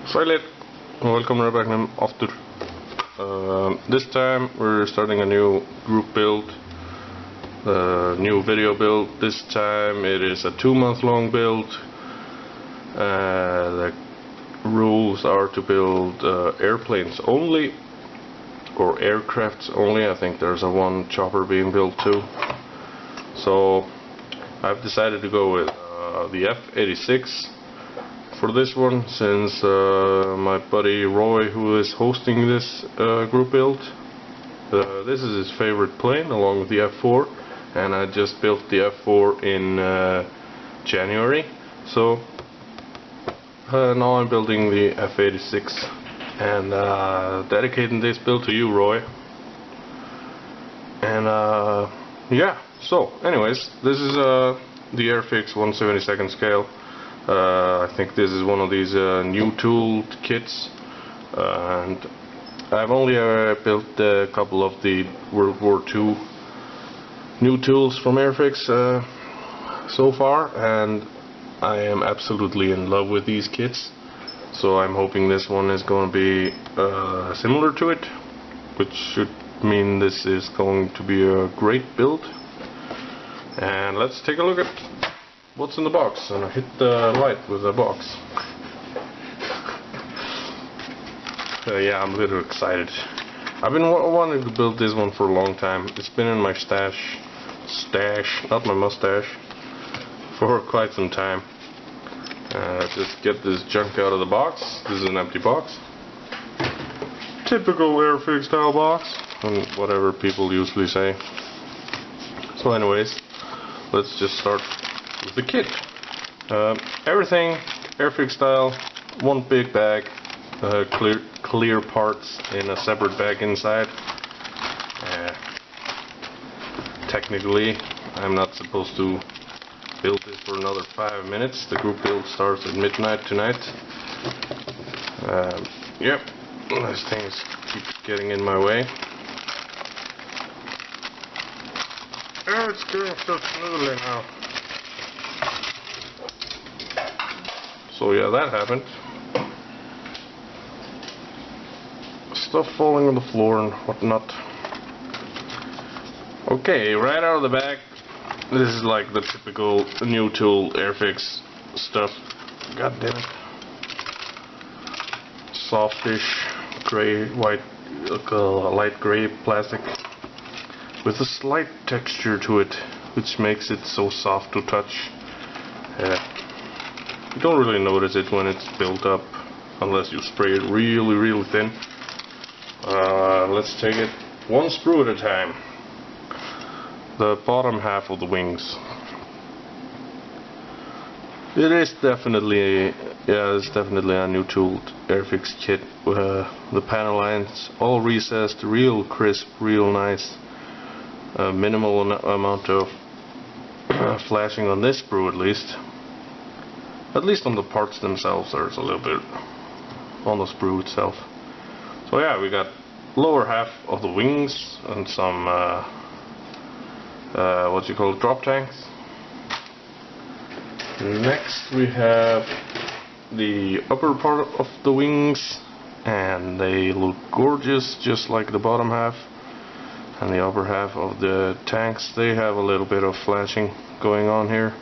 Silent, welcome right back after. This time we're starting a new group build, new video build. This time it is a 2-month long build. The rules are to build airplanes only, or aircrafts only. I think there's one chopper being built too. So I've decided to go with the F-86 for this one, since my buddy Roy, who is hosting this group build, this is his favorite plane along with the F4, and I just built the F4 in January, so now I'm building the F-86 and dedicating this build to you, Roy. And yeah, so anyways, this is the Airfix 1/72 scale. I think this is one of these new tooled kits, and I've only built a couple of the World War II new tools from Airfix so far, and I am absolutely in love with these kits. So I'm hoping this one is going to be similar to it, which should mean this is going to be a great build. And let's take a look at what's in the box, and I hit the light with the box. Yeah, I'm a little excited. I've been wanting to build this one for a long time. It's been in my stash, not my mustache, for quite some time. Just get this junk out of the box. This is an empty box. Typical Airfix style box, and whatever people usually say. So anyways, let's just start with the kit. Everything Airfix style, one big bag, clear parts in a separate bag inside. Technically, I'm not supposed to build this for another 5 minutes. The group build starts at midnight tonight. Yep, these things keep getting in my way. Oh, it's going so smoothly now. So yeah, that happened. Stuff falling on the floor and whatnot. Okay, right out of the bag, this is like the typical new tool Airfix stuff. God damn it. Softish gray, white, light gray plastic with a slight texture to it, which makes it so soft to touch. You don't really notice it when it's built up, unless you spray it really, really thin. Let's take it one sprue at a time. The bottom half of the wings. It's definitely a new tooled Airfix kit. The panel lines all recessed, real crisp, real nice. Minimal amount of flashing on this sprue, at least. At least on the parts themselves, there's a little bit on the sprue itself. So yeah, we got lower half of the wings and some what you call drop tanks. Next we have the upper part of the wings, and they look gorgeous, just like the bottom half. And the upper half of the tanks, they have a little bit of flashing going on here.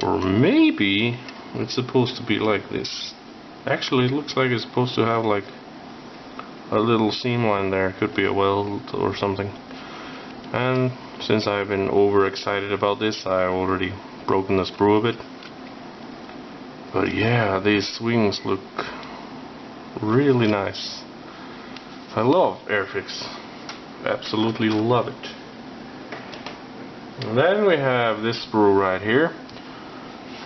Or maybe it's supposed to be like this. Actually, it looks like it's supposed to have like a little seam line there. Could be a weld or something. And since I've been overexcited about this, I've already broken the sprue a bit. But yeah, these wings look really nice. I love Airfix. Absolutely love it. And then we have this sprue right here.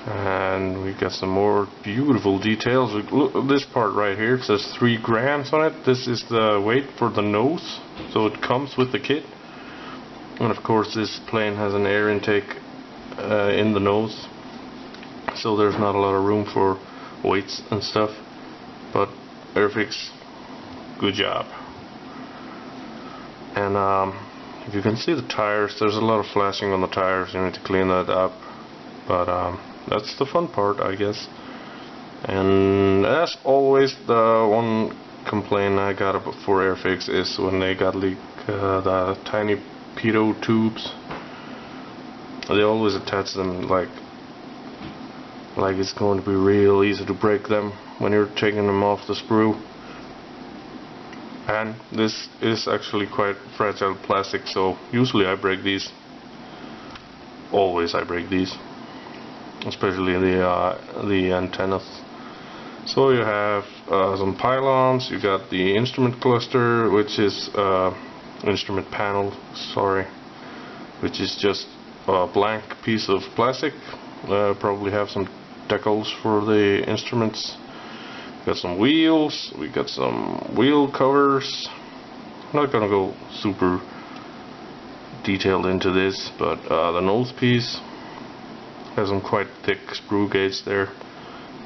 And we got some more beautiful details. Look, this part right here, it says 3 grams on it. This is the weight for the nose, so it comes with the kit. And of course this plane has an air intake in the nose, so there's not a lot of room for weights and stuff. But Airfix, good job. And if you can see the tires, there's a lot of flashing on the tires. You need to clean that up, but that's the fun part, I guess. And And as always, the one complaint I got for Airfix is when they got the tiny pitot tubes. They always attach them like it's going to be real easy to break them when you're taking them off the sprue. And this is actually quite fragile plastic, so usually I break these. Always I break these, especially the antennas. So you have some pylons. You got the instrument cluster, which is instrument panel. Sorry, which is just a blank piece of plastic. Probably have some decals for the instruments. Got some wheels, we got some wheel covers. I'm not gonna go super detailed into this, but the nose piece has some quite thick sprue gauge there.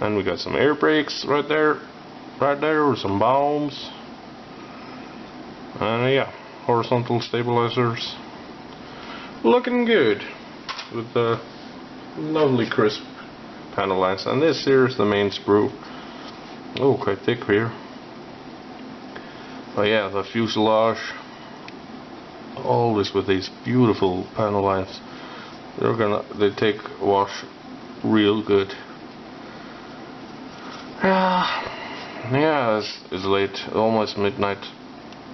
And we got some air brakes right there, with some bombs. And yeah, horizontal stabilizers. Looking good with the lovely crisp panel lines. And this here is the main sprue. Oh, quite thick here. But yeah, the fuselage, always with these beautiful panel lines. They take wash real good. Yeah, it's late, almost midnight.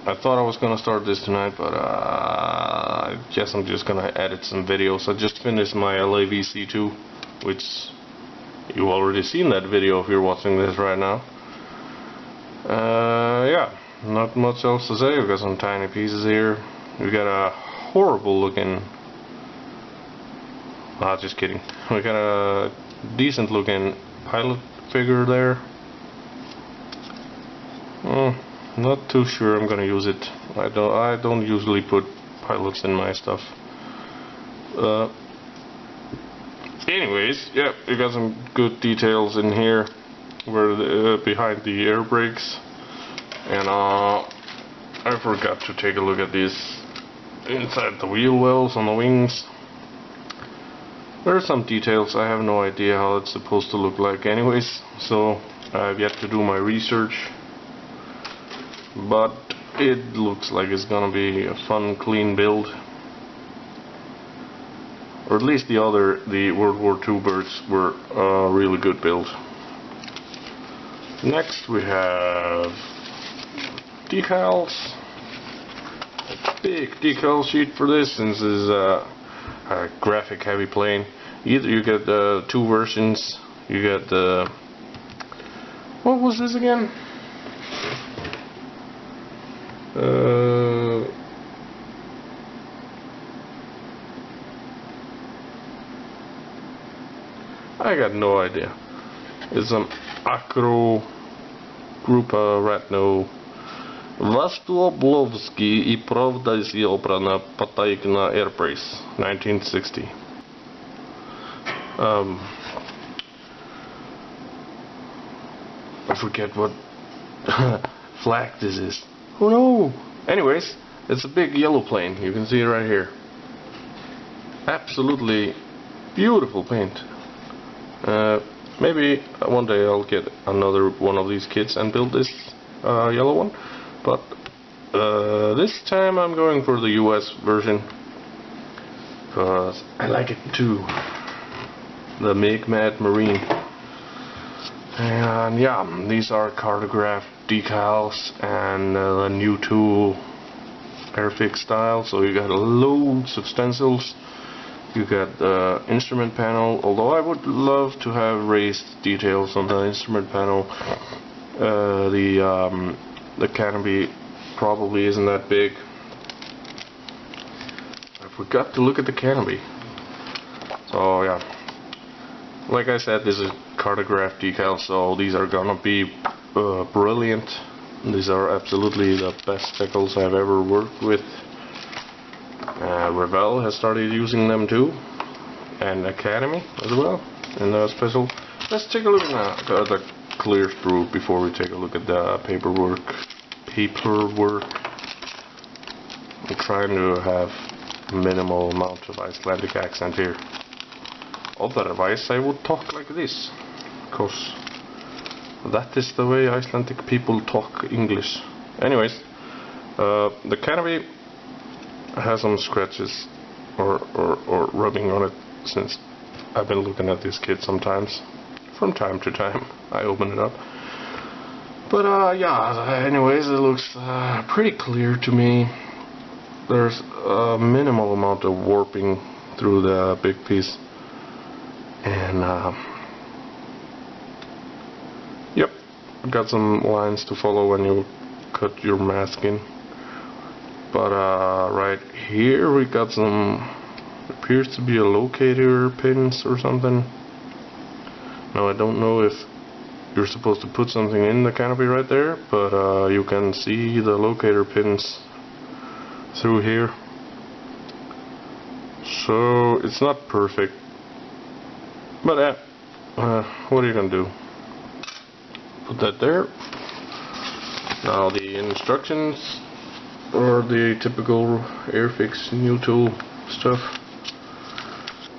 I thought I was gonna start this tonight, but I guess I'm just gonna edit some videos. I just finished my LAVC2, which you've already seen that video if you're watching this right now. Yeah, not much else to say. We've got some tiny pieces here. We got a horrible looking, just kidding. We got a decent looking pilot figure there. Not too sure I'm gonna use it. I don't usually put pilots in my stuff. Anyways, yeah, you got some good details in here where behind the air brakes. And I forgot to take a look at this inside the wheel wells on the wings. There are some details. I have no idea how it's supposed to look like anyways, so I've yet to do my research. But it looks like it's gonna be a fun, clean build. Or at least the World War II birds were a really good build. Next we have decals. A big decal sheet for this, since this is a graphic heavy plane. Either you get two versions. You get the, what was this again? I got no idea. It's an Acro Grupa Ratno Vastuoblovsky I Pravda Ziobrana Pataikna Airbrace 1960. I forget what flag this is. Oh no! Anyways, it's a big yellow plane. You can see it right here. Absolutely beautiful paint. Maybe one day I'll get another one of these kits and build this yellow one. But this time I'm going for the US version, because I like it too. The Mad Marine. And yeah, these are cartograph decals and the new tool Airfix style. So you got loads of stencils. You got the instrument panel, although I would love to have raised details on the instrument panel. The canopy probably isn't that big. I forgot to look at the canopy. So yeah, like I said, this is cartograph decals, so these are gonna be brilliant. These are absolutely the best decals I've ever worked with. Revell has started using them too, and Academy as well. And special. Let's take a look at the clear sprue before we take a look at the paperwork. I'm trying to have minimal amount of Icelandic accent here. Otherwise I would talk like this, because that is the way Icelandic people talk English. Anyways, the canopy has some scratches or rubbing on it, since I've been looking at this kit sometimes. From time to time I open it up. But yeah, anyways, it looks pretty clear to me. There's a minimal amount of warping through the big piece. And yep, got some lines to follow when you cut your mask in. But right here we got some, appears to be a locator pins or something. Now I don't know if you're supposed to put something in the canopy right there, but you can see the locator pins through here. So it's not perfect, but what are you gonna do? Put that there. Now the instructions, or the typical Airfix new tool stuff.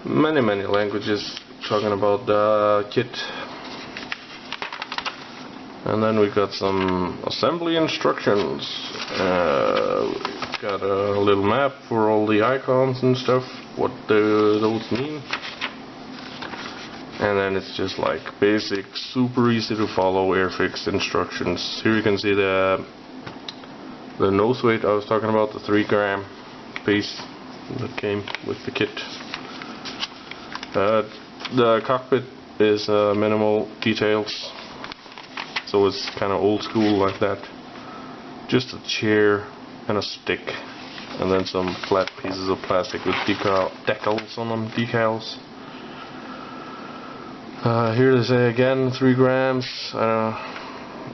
Many languages talking about the kit. And then we got some assembly instructions. Got a little map for all the icons and stuff, what those mean. And then it's just like basic, super easy to follow Airfix instructions. Here you can see the nose weight I was talking about, the 3 gram piece that came with the kit. The cockpit is minimal details, so it's kind of old school like that. Just a chair and a stick, and then some flat pieces of plastic with decals on them, decals. Here they say again 3 grams.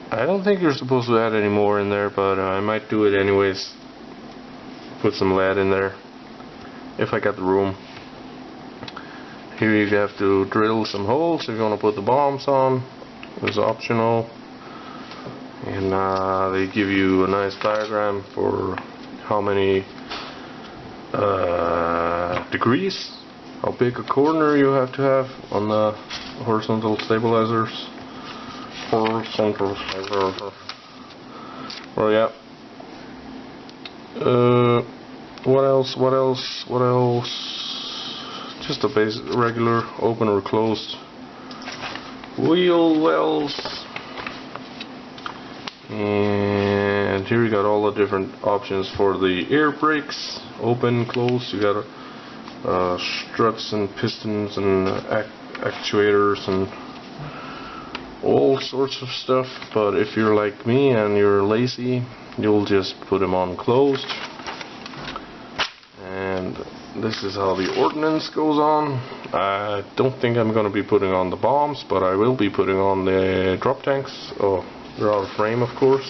I don't think you're supposed to add any more in there, but I might do it anyways. Put some lead in there if I got the room. Here you have to drill some holes if you want to put the bombs on. It's optional. And they give you a nice diagram for how many degrees, how big a corner you have to have on the horizontal stabilizers. Well, yeah. What else? Just a basic, regular, open or closed wheel wells. And here you got all the different options for the air brakes, open, closed. You got struts and pistons and actuators and all sorts of stuff. But if you're like me and you're lazy, you'll just put them on closed. And this is how the ordnance goes on. I don't think I'm going to be putting on the bombs, but I will be putting on the drop tanks. Oh, they're out of frame, of course.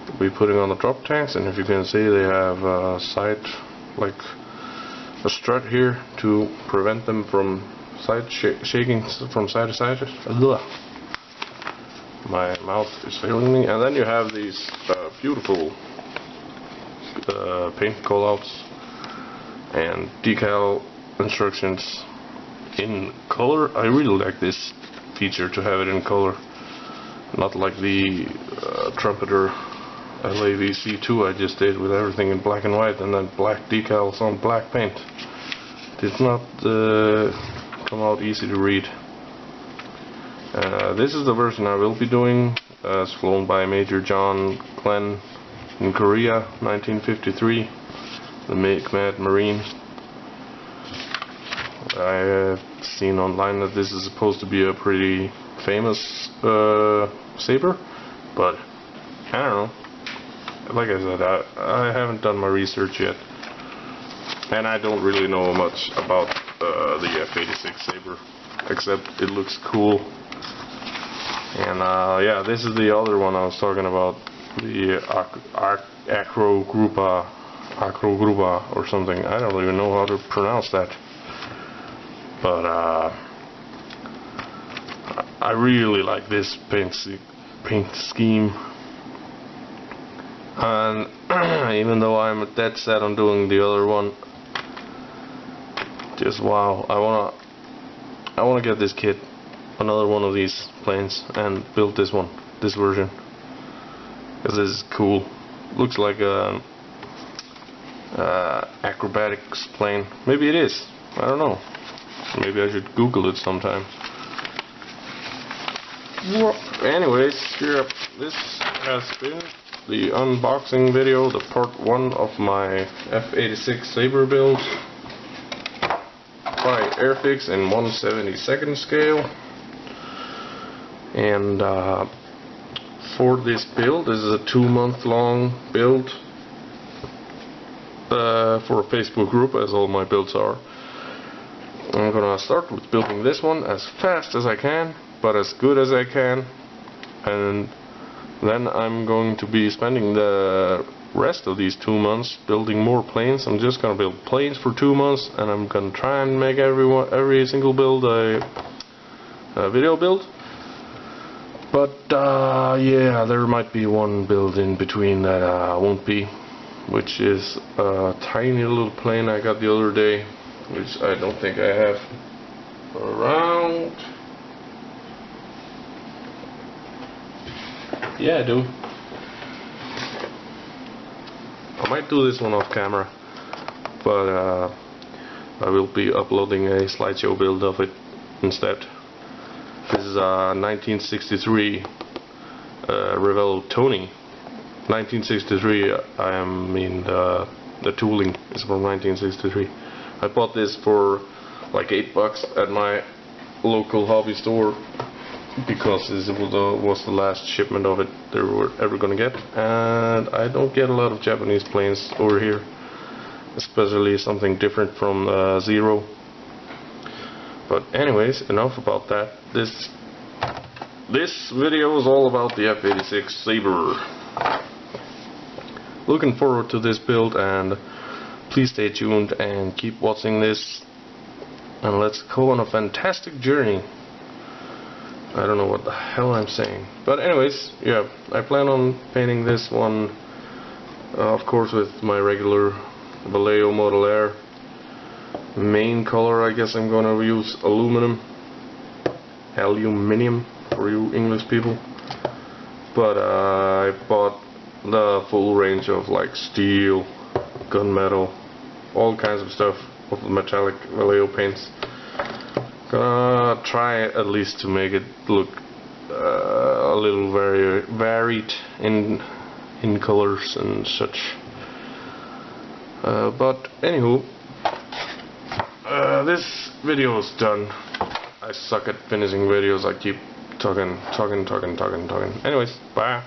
We'll be putting on the drop tanks, and if you can see, they have a side, like a strut here to prevent them from shaking from side to side. Ugh. My mouth is failing me. And then you have these beautiful paint callouts and decal instructions in color. I really like this feature to have it in color, not like the Trumpeter LAVC2 I just did with everything in black and white and then black decals on black paint. Did not come out easy to read. This is the version I will be doing. It's flown by Major John Glenn in Korea, 1953, the Mad Marine. I have seen online that this is supposed to be a pretty famous Sabre, but I don't know. Like I said, I haven't done my research yet, and I don't really know much about the F-86 Sabre, except it looks cool. And yeah, this is the other one I was talking about, the Acro Grupa or something. I don't even know how to pronounce that. But I really like this paint scheme. And even though I'm dead set on doing the other one, just wow, I wanna get this kit another one of these planes and build this one, this version, because this is cool. Looks like a acrobatics plane. Maybe it is, I don't know. Maybe I should Google it sometime. Anyways, here, this has been the unboxing video, the part 1 of my F-86 Sabre build by Airfix in 1/72nd scale. And for this build, this is a 2-month-long build for a Facebook group, as all my builds are. I'm gonna start with building this one as fast as I can, but as good as I can, and then I'm going to be spending the rest of these 2 months building more planes. I'm just gonna build planes for 2 months, and I'm gonna try and make every single build a video build. But yeah, there might be one build in between that won't be, which is a tiny little plane I got the other day, which I don't think I have around. Yeah, I do. I might do this one off camera, but I will be uploading a slideshow build of it instead. This is a 1963 Revell Tony. 1963, I mean the tooling is from 1963. I bought this for like $8 at my local hobby store, because this was the last shipment of it they were ever gonna get, and I don't get a lot of Japanese planes over here, especially something different from Zero. But anyways, enough about that. This video is all about the F-86 Sabre. Looking forward to this build, and please stay tuned and keep watching this, and let's go on a fantastic journey. I don't know what the hell I'm saying, but anyways, yeah, I plan on painting this one of course with my regular Vallejo Model Air. Main color, I guess I'm gonna use aluminum for you English people, but I bought the full range of like steel, gunmetal, all kinds of stuff of the metallic Vallejo paints. Gonna try at least to make it look a little varied in colors and such. But anywho, this video is done. I suck at finishing videos. I keep talking. Anyways, bye.